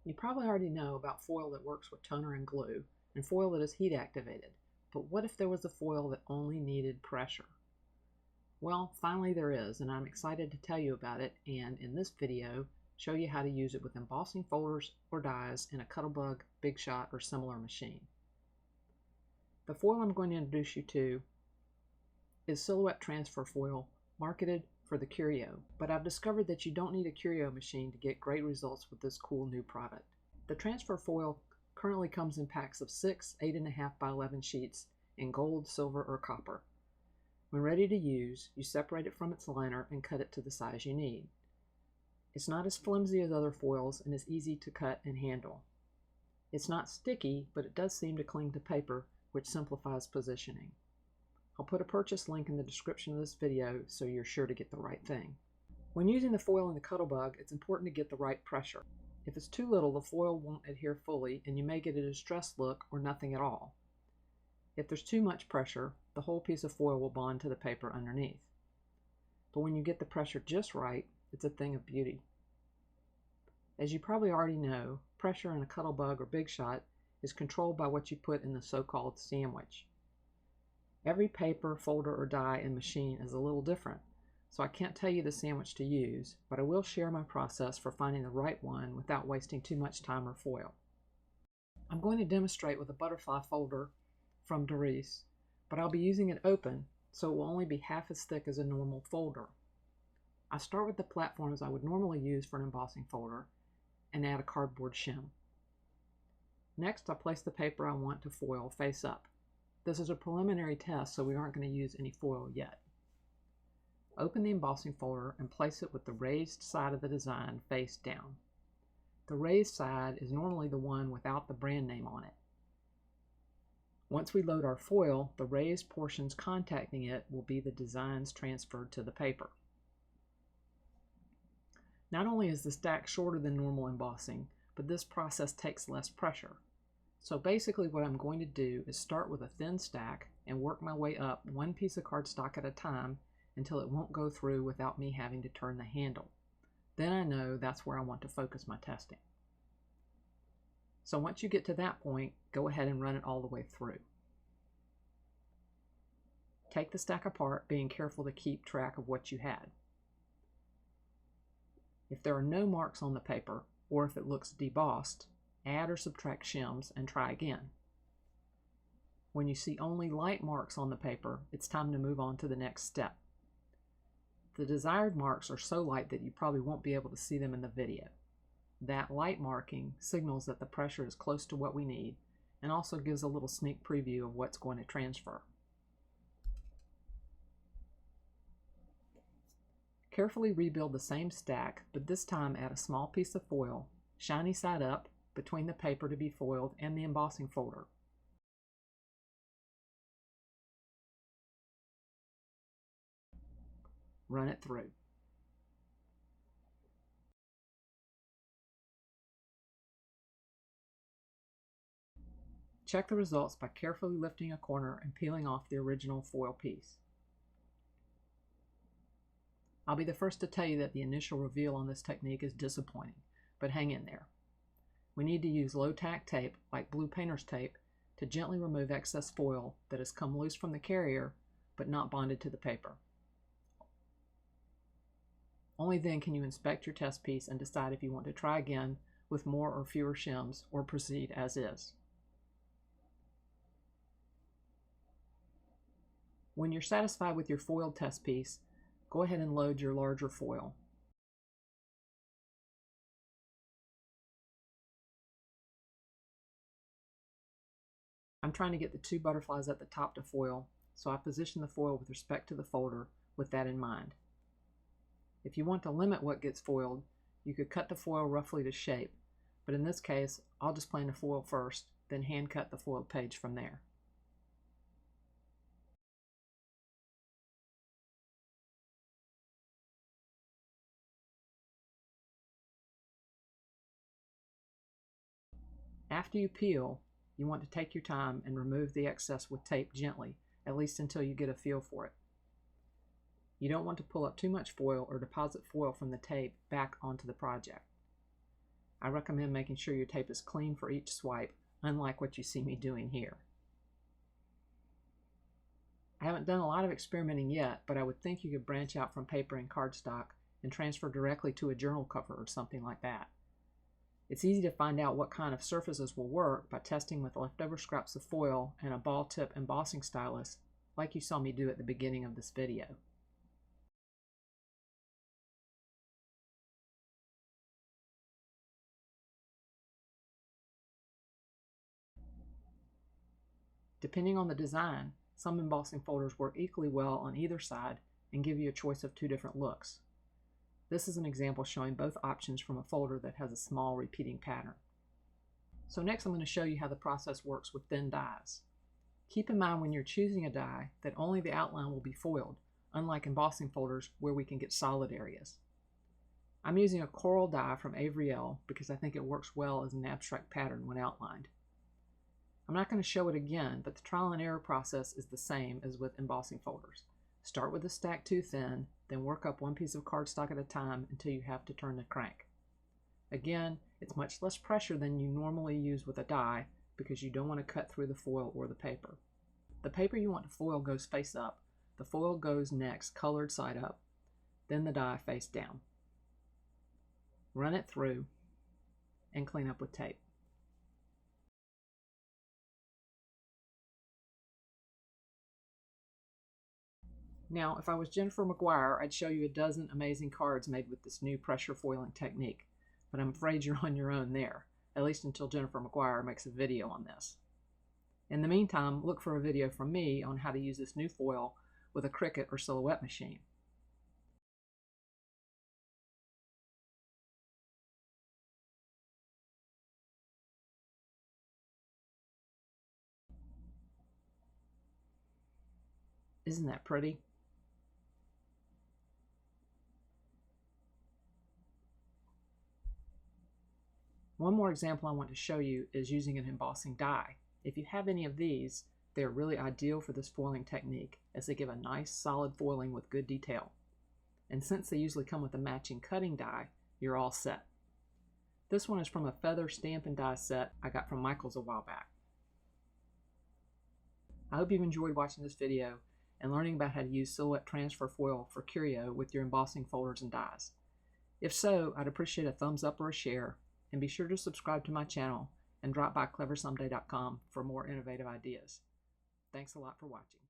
You probably already know about foil that works with toner and glue, and foil that is heat activated. But what if there was a foil that only needed pressure? Well, finally there is, and I'm excited to tell you about it, and in this video, show you how to use it with embossing folders or dies in a Cuttlebug, Big Shot, or similar machine. The foil I'm going to introduce you to is silhouette transfer foil, marketed for the curio, but I've discovered that you don't need a curio machine to get great results with this cool new product. The transfer foil currently comes in packs of 6 8.5 by 11 sheets in gold, silver, or copper. When ready to use, you separate it from its liner and cut it to the size you need. It's not as flimsy as other foils and is easy to cut and handle. It's not sticky, but it does seem to cling to paper, which simplifies positioning. I'll put a purchase link in the description of this video so you're sure to get the right thing. When using the foil in the Cuttlebug, it's important to get the right pressure. If it's too little, the foil won't adhere fully and you may get a distressed look or nothing at all. If there's too much pressure, the whole piece of foil will bond to the paper underneath. But when you get the pressure just right, it's a thing of beauty. As you probably already know, pressure in a Cuttlebug or Big Shot is controlled by what you put in the so-called sandwich. Every paper, folder, or die and machine is a little different, so I can't tell you the sandwich to use, but I will share my process for finding the right one without wasting too much time or foil. I'm going to demonstrate with a butterfly folder from Doris, but I'll be using it open, so it will only be half as thick as a normal folder. I start with the platforms I would normally use for an embossing folder and add a cardboard shim. Next, I place the paper I want to foil face up. This is a preliminary test, so we aren't going to use any foil yet. Open the embossing folder and place it with the raised side of the design face down. The raised side is normally the one without the brand name on it. Once we load our foil, the raised portions contacting it will be the designs transferred to the paper. Not only is the stack shorter than normal embossing, but this process takes less pressure. So basically what I'm going to do is start with a thin stack and work my way up one piece of cardstock at a time until it won't go through without me having to turn the handle. Then I know that's where I want to focus my testing. So once you get to that point, go ahead and run it all the way through. Take the stack apart, being careful to keep track of what you had. If there are no marks on the paper, or if it looks debossed, add or subtract shims and try again. When you see only light marks on the paper, it's time to move on to the next step. The desired marks are so light that you probably won't be able to see them in the video. That light marking signals that the pressure is close to what we need and also gives a little sneak preview of what's going to transfer. Carefully rebuild the same stack, but this time add a small piece of foil, shiny side up, between the paper to be foiled and the embossing folder. Run it through. Check the results by carefully lifting a corner and peeling off the original foil piece. I'll be the first to tell you that the initial reveal on this technique is disappointing, but hang in there. We need to use low-tack tape, like blue painter's tape, to gently remove excess foil that has come loose from the carrier but not bonded to the paper. Only then can you inspect your test piece and decide if you want to try again with more or fewer shims or proceed as is. When you're satisfied with your foiled test piece, go ahead and load your larger foil. I'm trying to get the two butterflies at the top to foil, so I position the foil with respect to the folder with that in mind. If you want to limit what gets foiled, you could cut the foil roughly to shape, but in this case, I'll just plane the foil first, then hand cut the foiled page from there. After you peel, you want to take your time and remove the excess with tape gently, at least until you get a feel for it. You don't want to pull up too much foil or deposit foil from the tape back onto the project. I recommend making sure your tape is clean for each swipe, unlike what you see me doing here. I haven't done a lot of experimenting yet, but I would think you could branch out from paper and cardstock and transfer directly to a journal cover or something like that. It's easy to find out what kind of surfaces will work by testing with leftover scraps of foil and a ball tip embossing stylus, like you saw me do at the beginning of this video. Depending on the design, some embossing folders work equally well on either side and give you a choice of two different looks. This is an example showing both options from a folder that has a small repeating pattern. So next I'm going to show you how the process works with thin dies. Keep in mind when you're choosing a die that only the outline will be foiled, unlike embossing folders where we can get solid areas. I'm using a coral die from Avery Elle because I think it works well as an abstract pattern when outlined. I'm not going to show it again, but the trial and error process is the same as with embossing folders. Start with a stack too thin, then work up one piece of cardstock at a time until you have to turn the crank. Again, it's much less pressure than you normally use with a die because you don't want to cut through the foil or the paper. The paper you want to foil goes face up, the foil goes next colored side up, then the die face down. Run it through and clean up with tape. Now, if I was Jennifer McGuire, I'd show you a dozen amazing cards made with this new pressure foiling technique, but I'm afraid you're on your own there, at least until Jennifer McGuire makes a video on this. In the meantime, look for a video from me on how to use this new foil with a Cricut or Silhouette machine. Isn't that pretty? One more example I want to show you is using an embossing die. If you have any of these, they're really ideal for this foiling technique as they give a nice solid foiling with good detail. And since they usually come with a matching cutting die, you're all set. This one is from a feather stamp and die set I got from Michael's a while back. I hope you've enjoyed watching this video and learning about how to use Silhouette transfer foil for curio with your embossing folders and dies. If so, I'd appreciate a thumbs up or a share, and be sure to subscribe to my channel and drop by cleversomeday.com for more innovative ideas. Thanks a lot for watching.